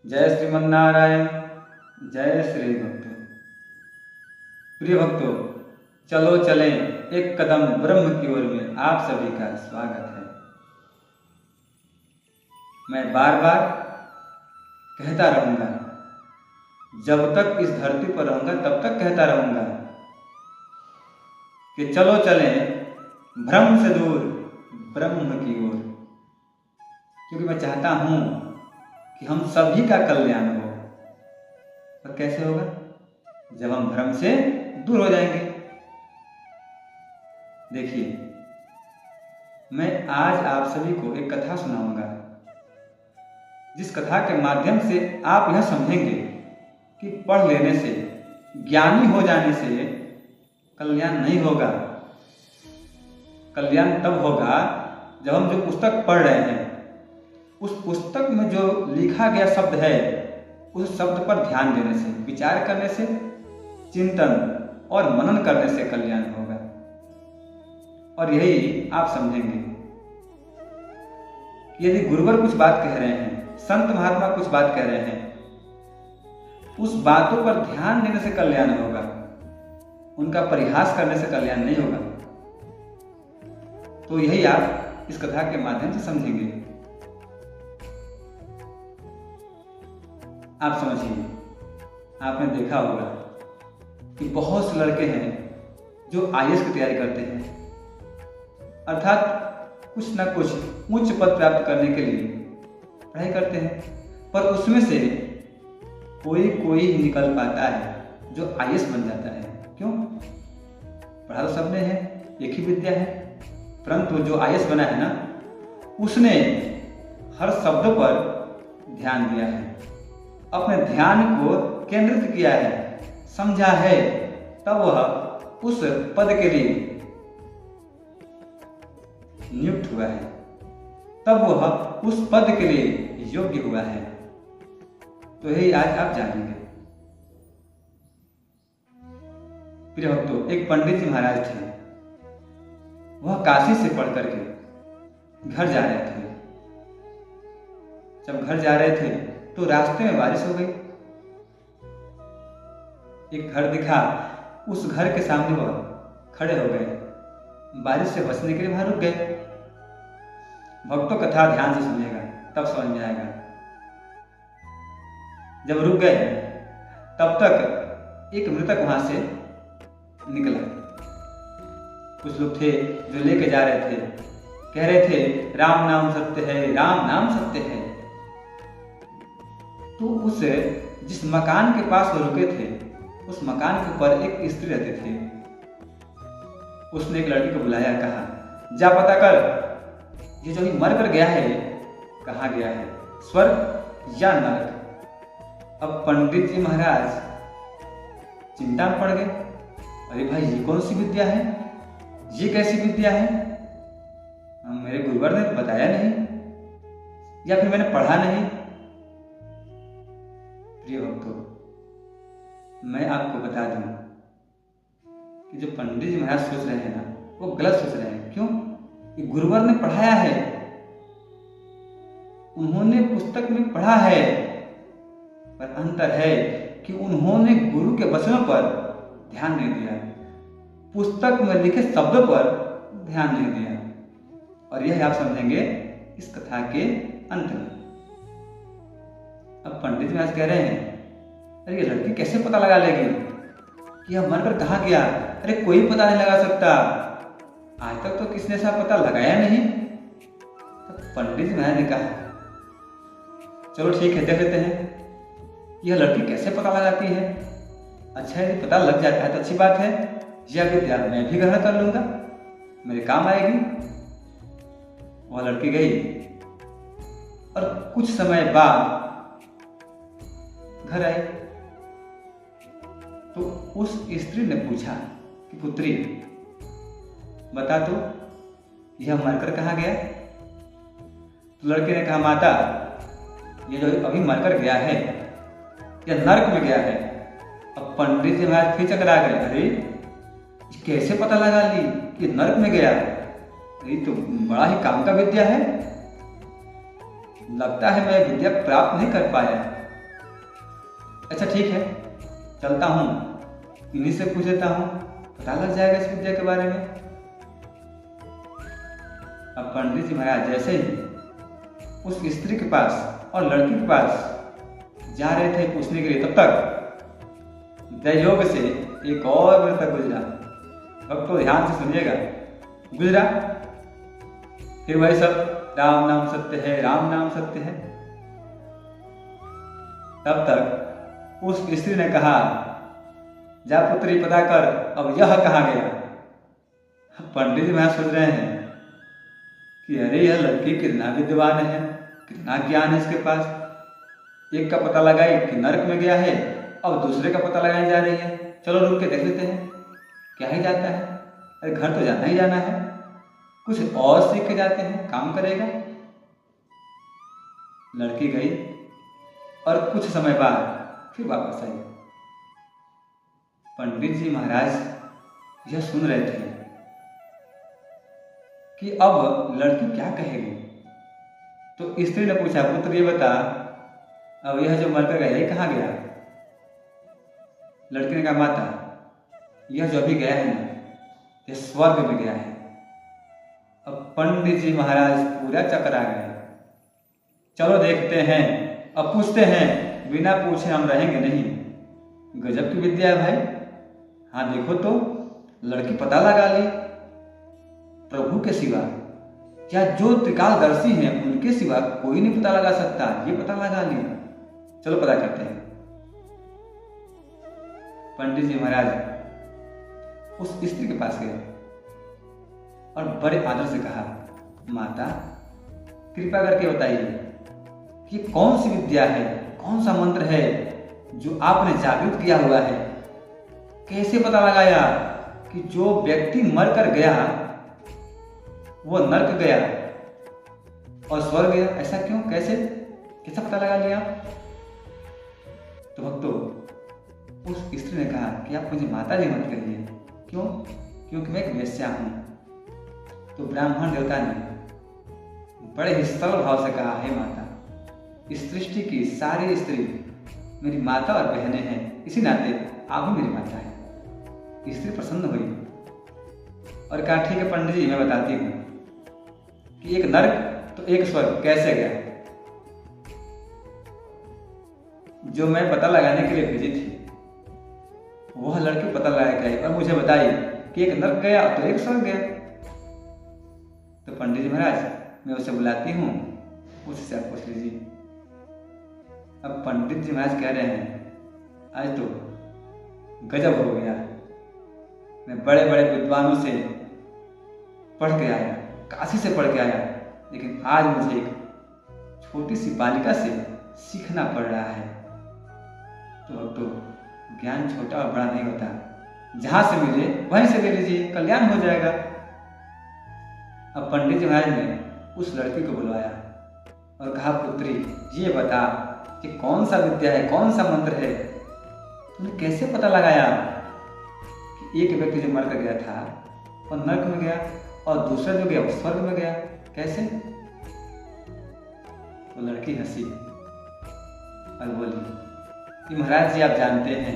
जय श्रीमन्नारायण। जय श्री भक्तों। प्रिय भक्तों, चलो चलें एक कदम ब्रह्म की ओर में आप सभी का स्वागत है। मैं बार बार कहता रहूंगा, जब तक इस धरती पर रहूंगा तब तक कहता रहूंगा कि चलो चलें भ्रम से दूर ब्रह्म की ओर, क्योंकि मैं चाहता हूं कि हम सभी का कल्याण हो। और कैसे होगा? जब हम भ्रम से दूर हो जाएंगे। देखिए, मैं आज आप सभी को एक कथा सुनाऊंगा, जिस कथा के माध्यम से आप यह समझेंगे कि पढ़ लेने से, ज्ञानी हो जाने से कल्याण नहीं होगा। कल्याण तब होगा जब हम जो पुस्तक पढ़ रहे हैं, उस पुस्तक में जो लिखा गया शब्द है, उस शब्द पर ध्यान देने से, विचार करने से, चिंतन और मनन करने से कल्याण होगा। और यही आप समझेंगे कि यदि गुरुवर कुछ बात कह रहे हैं, संत महात्मा कुछ बात कह रहे हैं, उस बातों पर ध्यान देने से कल्याण होगा, उनका परिहास करने से कल्याण नहीं होगा। तो यही आप इस कथा के माध्यम से समझेंगे। आप समझिए, आपने देखा होगा कि बहुत से लड़के हैं जो आईएएस की तैयारी करते हैं, अर्थात कुछ ना कुछ उच्च पद प्राप्त करने के लिए पढ़ाई करते हैं, पर उसमें से कोई कोई ही निकल पाता है जो आईएएस बन जाता है। क्यों? पढ़ा तो सबने है, एक ही विद्या है, परंतु जो आईएएस बना है ना, उसने हर शब्द पर ध्यान दिया है, अपने ध्यान को केंद्रित किया है, समझा है, तब वह उस पद के लिए नियुक्त हुआ है, तब वह उस पद के लिए योग्य हुआ है। तो यही आज आप जानेंगे। प्रिय भक्तों, एक पंडित जी महाराज थे। वह काशी से पढ़ करके घर जा रहे थे। जब घर जा रहे थे तो रास्ते में बारिश हो गई। एक घर दिखा, उस घर के सामने वह खड़े हो गए, बारिश से बचने के लिए वहां रुक गए। भक्तों, कथा ध्यान से सुनिएगा, तब समझ में आएगा। जब रुक गए तब तक एक मृतक वहां से निकला। कुछ लोग थे जो लेके जा रहे थे, कह रहे थे राम नाम सत्य है, राम नाम सत्य है। तो उस जिस मकान के पास वो रुके थे, उस मकान के ऊपर एक स्त्री रहते थे। उसने एक लड़की को बुलाया, कहा जा पता कर, ये जो मर कर गया है कहाँ गया है, स्वर्ग या नरक। अब पंडित जी महाराज चिंता में पड़ गए। अरे भाई, ये कौन सी विद्या है, ये कैसी विद्या है? मेरे गुरुवर ने बताया नहीं, या फिर मैंने पढ़ा नहीं। प्रिय भक्तों, मैं आपको बता दूं कि जो पंडित जी महाराज सोच रहे हैं ना, वो गलत सोच रहे हैं। क्यों? कि गुरुवर ने पढ़ाया है, उन्होंने पुस्तक में पढ़ा है, पर अंतर है कि उन्होंने गुरु के वचनों पर ध्यान नहीं दिया, पुस्तक में लिखे शब्दों पर ध्यान नहीं दिया। और यह आप समझेंगे इस कथा के अंत में। अब पंडित महाराज कह रहे हैं, अरे ये लड़की कैसे पता लगा लेगी कि यह मरकर कहाँ गया? अरे कोई पता नहीं लगा सकता, आज तक तो किसने ऐसा पता लगाया नहीं। तो पंडित महाराज ने कहा, चलो ठीक है, देख लेते हैं यह लड़की कैसे पता लगाती है। अच्छा, यदि पता लग जाता है तो अच्छी बात है, यह विद्या मैं भी ग्रहण कर लूंगा, मेरे काम आएगी। वह लड़की गई और कुछ समय बाद घर आई। तो उस स्त्री ने पूछा कि पुत्री बता तो, यह मरकर कहाँ गया? तो लड़के ने कहा, माता, ये जो अभी मरकर गया है, यह नरक में गया है। अब पंडित जी महाराज फिर चकरा गए, अरे कैसे पता लगा ली कि नरक में गया? ये तो बड़ा ही काम का विद्या है, लगता है मैं विद्या प्राप्त नहीं कर पाया। अच्छा ठीक है, चलता हूँ, इन्हीं से पूछ लेता हूँ, पता लग जाएगा इस विद्या के बारे में। अब पंडित जी महाराज जैसे ही उस स्त्री के पास और लड़की के पास जा रहे थे पूछने के लिए, तब तक दयोग से एक और मृतक गुजरा। अब तो ध्यान से सुनिएगा, गुजरा। फिर वही सब राम नाम सत्य है, राम नाम सत्य है। तब तक उस स्त्री ने कहा, जा पुत्री पता कर अब यह कहाँ गया। पंडित जी महाराज सोच रहे हैं कि अरे यह लड़की कितना विद्वान है, कितना ज्ञान है इसके पास। एक का पता लगाई कि नरक में गया है, अब दूसरे का पता लगाने जा रही है। चलो रुक के देख लेते हैं क्या ही जाता है। अरे घर तो जाना ही जाना है, कुछ और सीख के जाते हैं, काम करेगा। लड़की गई और कुछ समय बाद फिर वापस आई। पंडित जी महाराज यह सुन रहे थे कि अब लड़की क्या कहेगी। तो स्त्री ने पूछा, पुत्र ये बता, अब यह जो मरकर गया ये कहाँ गया। लड़की ने कहा, माता यह जो अभी गया है ना, यह स्वर्ग में गया है। अब पंडित जी महाराज पूरा चकरा गए। चलो देखते हैं, अब पूछते हैं, बिना पूछे हम रहेंगे नहीं। गजब की विद्या है भाई। हाँ देखो तो, लड़की पता लगा ली प्रभु के सिवा, या जो त्रिकालदर्शी हैं उनके सिवा कोई नहीं पता लगा सकता, ये पता लगा ली। चलो पता करते हैं। पंडित जी महाराज उस स्त्री के पास गए और बड़े आदर से कहा, माता कृपा करके बताइए कि कौन सी विद्या है, कौन सा मंत्र है जो आपने जागृत किया हुआ है। कैसे पता लगाया कि जो व्यक्ति मर कर गया वो नरक गया और स्वर्ग गया, ऐसा क्यों, कैसे कैसा पता लगा लिया। तो भक्तों उस स्त्री ने कहा कि आप मुझे माता जी मत कहिए। क्यों? क्योंकि मैं एक वेश्या हूं। तो ब्राह्मण देवता ने बड़े ही सरल भाव से कहा, हे माता, इस सृष्टि की सारी स्त्री मेरी माता और बहनें हैं, इसी नाते आप भी मेरी माता है। स्त्री प्रसन्न हुई और कहा, ठीक है पंडित जी, मैं बताती हूँ कि एक नरक तो एक स्वर्ग कैसे गया। जो मैं पता लगाने के लिए भेजी थी वह लड़की पता लगा के आई और मुझे बताई कि एक नरक गया तो एक स्वर्ग गया। तो पंडित जी महाराज मैं उसे बुलाती हूँ, उससे आप पूछ लीजिए। अब पंडित जी महाराज कह रहे हैं, आज तो गजब हो गया, मैं बड़े बड़े विद्वानों से पढ़ के आया, काशी से पढ़ के आया, लेकिन आज मुझे एक छोटी सी बालिका से सीखना पड़ रहा है। तो ज्ञान छोटा और बड़ा नहीं होता, जहां से मिले वहीं से ले लीजिए, कल्याण हो जाएगा। अब पंडित जी महाराज ने उस लड़की को बुलवाया और कहा, पुत्री ये बता कि कौन सा विद्या है, कौन सा मंत्र है, तुमने कैसे पता लगाया कि एक व्यक्ति जो मर कर गया था और नरक में गया और दूसरा जो गया वो स्वर्ग में गया, कैसे। तो लड़की हंसी और बोली कि महाराज जी आप जानते हैं,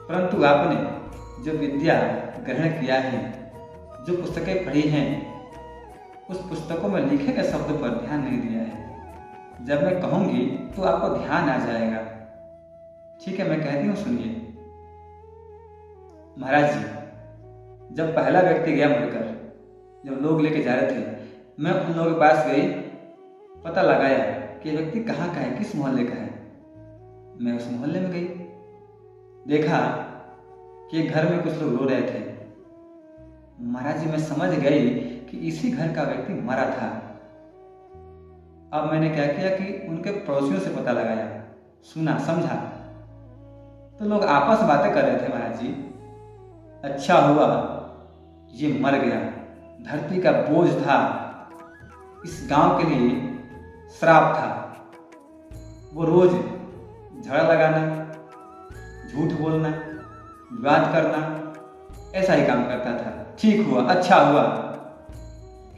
परंतु आपने जो विद्या ग्रहण किया है, जो पुस्तकें पढ़ी हैं, उस पुस्तकों में लिखे गए शब्दों पर ध्यान नहीं दिया है। जब मैं कहूंगी तो आपको ध्यान आ जाएगा। ठीक है मैं कहती हूँ, सुनिए। महाराज जी जब पहला व्यक्ति गया मरकर, जब लोग लेके जा रहे थे, मैं उन लोगों के पास गई, पता लगाया कि व्यक्ति कहाँ का है, किस मोहल्ले का है। मैं उस मोहल्ले में गई, देखा कि घर में कुछ लोग रो रहे थे। महाराज जी मैं समझ गई कि इसी घर का व्यक्ति मरा था। अब मैंने क्या किया कि उनके पड़ोसियों से पता लगाया, सुना, समझा, तो लोग आपस में बातें कर रहे थे। महाराज जी अच्छा हुआ ये मर गया, धरती का बोझ था, इस गांव के लिए श्राप था। वो रोज झगड़ा लगाना, झूठ बोलना, विवाद करना, ऐसा ही काम करता था। ठीक हुआ, अच्छा हुआ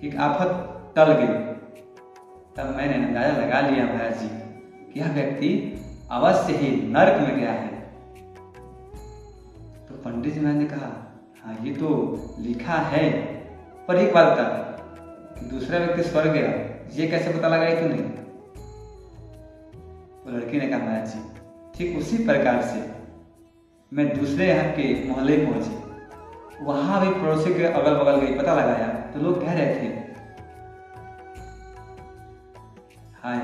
कि आफत टल गई। तब मैंने अंदाजा लगा लिया महाराज जी कि यह व्यक्ति अवश्य ही नरक में गया है। तो पंडित जी महाराज ने कहा, हाँ ये तो लिखा है, पर एक बात बता कि दूसरा व्यक्ति स्वर्ग गया, ये कैसे पता लगाई तूने? तो लड़की ने कहा, महाराज जी ठीक उसी प्रकार से मैं दूसरे यहाँ के मोहल्ले पहुंची, वहां भी पड़ोसी के अगल बगल गई, पता लगाया तो लोग कह रहे थे, हाय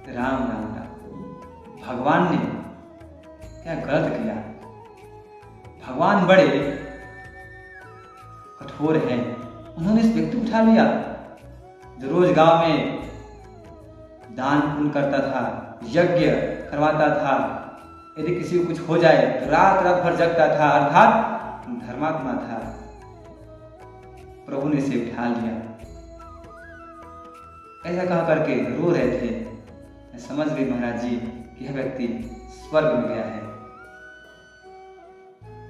राम राम राम, भगवान ने क्या गलत किया। भगवान बड़े कठोर हैं, उन्होंने इस व्यक्ति को उठा लिया जो रोज गांव में दान पुण्य करता था, यज्ञ करवाता था, यदि किसी को कुछ हो जाए तो रात रात भर जगता था, अर्थात धर्मात्मा था। प्रभु ने इसे उठा लिया। ऐसा कहा करके रो रहे थे। मैं समझ गई महाराज जी कि यह व्यक्ति स्वर्ग में गया है।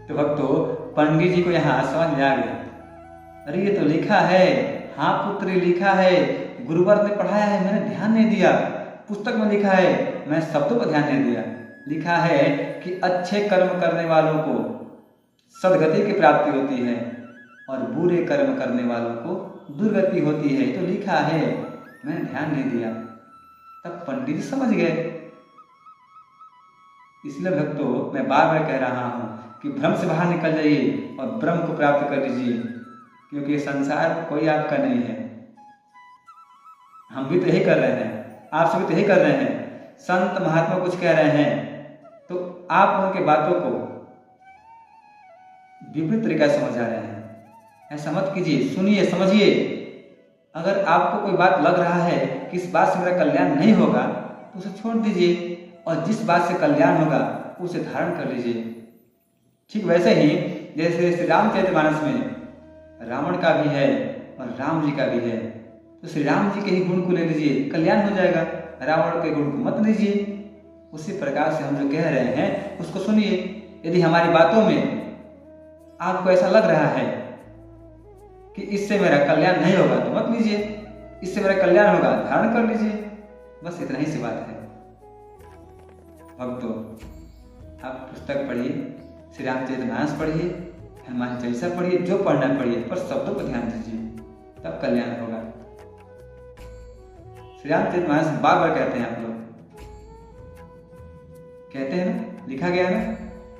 तो भक्तों, पंडित जी को यहाँ समझ में आ गया, अरे ये तो लिखा है, हाँ पुत्री लिखा है, गुरुवर ने पढ़ाया है, मैंने ध्यान नहीं दिया, पुस्तक में लिखा है, मैं शब्दों पर ध्यान नहीं दिया। लिखा है कि अच्छे कर्म करने वालों को सदगति की प्राप्ति होती है और बुरे कर्म करने वालों को दुर्गति होती है। तो लिखा है, मैंने ध्यान नहीं दिया। तब पंडित जी समझ गए। इसलिए भक्तों, मैं बार बार कह रहा हूं कि भ्रम से बाहर निकल जाइए और ब्रह्म को प्राप्त कर लीजिए, क्योंकि संसार कोई आपका नहीं है। हम भी तो यही कर रहे हैं, आप सभी तो यही कर रहे हैं। संत महात्मा कुछ कह रहे हैं तो आप उनके बातों को विपरीत तरीका से समझ आ रहे हैं। ऐसा मत कीजिए, सुनिए, समझिए। अगर आपको कोई बात लग रहा है कि इस बात से मेरा कल्याण नहीं होगा तो उसे छोड़ दीजिए, और जिस बात से कल्याण होगा उसे धारण कर लीजिए। ठीक वैसे ही जैसे श्री रामचरितमानस में रावण का भी है और राम जी का भी है, तो श्री राम जी के ही गुण को ले लीजिए, कल्याण हो जाएगा। रावण के गुण को मत लीजिए। उसी प्रकार से हम जो कह रहे हैं उसको सुनिए। यदि हमारी बातों में आपको ऐसा लग रहा है कि इससे मेरा कल्याण नहीं होगा तो मत लीजिए, इससे मेरा कल्याण होगा धारण कर लीजिए। बस इतना ही सी बात है। भक्तों, आप पुस्तक पढ़िए, श्री रामचरितमानस पढ़िए, हनुमान चालीसा पढ़िए, जो पढ़ना पढ़िए, पर शब्दों पर ध्यान दीजिए, तब कल्याण होगा। श्री रामचरितमानस बार बार कहते हैं, आप लोग कहते हैं ना, लिखा गया है ना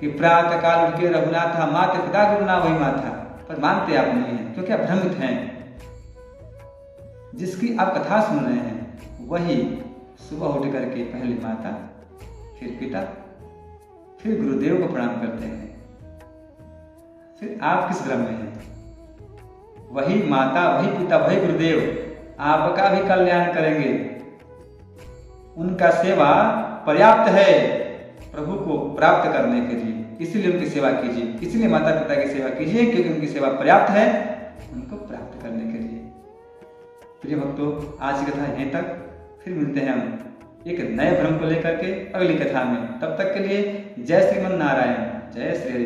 कि प्रातः काल उठ के रघुनाथ माता पिता गुरु ना वही माथा, पर मानते आप नहीं हैं क्योंकि आप भ्रमित हैं। जिसकी आप कथा सुन रहे हैं वही सुबह उठ करके पहले माता, फिर पिता, फिर गुरुदेव को प्रणाम करते हैं। फिर आप किस भ्रम में हैं? वही माता, वही पिता, वही गुरुदेव आपका भी कल्याण करेंगे। उनका सेवा पर्याप्त है प्रभु को प्राप्त करने के लिए, इसीलिए उनकी सेवा कीजिए, इसीलिए माता पिता की सेवा कीजिए, क्योंकि उनकी सेवा पर्याप्त है उनको प्राप्त करने के लिए। प्रिय भक्तों, आज की कथा यहीं तक। फिर मिलते हैं हम एक नए भ्रम को लेकर के अगली कथा में। तब तक के लिए जय श्रीमन नारायण, जय श्री हरि।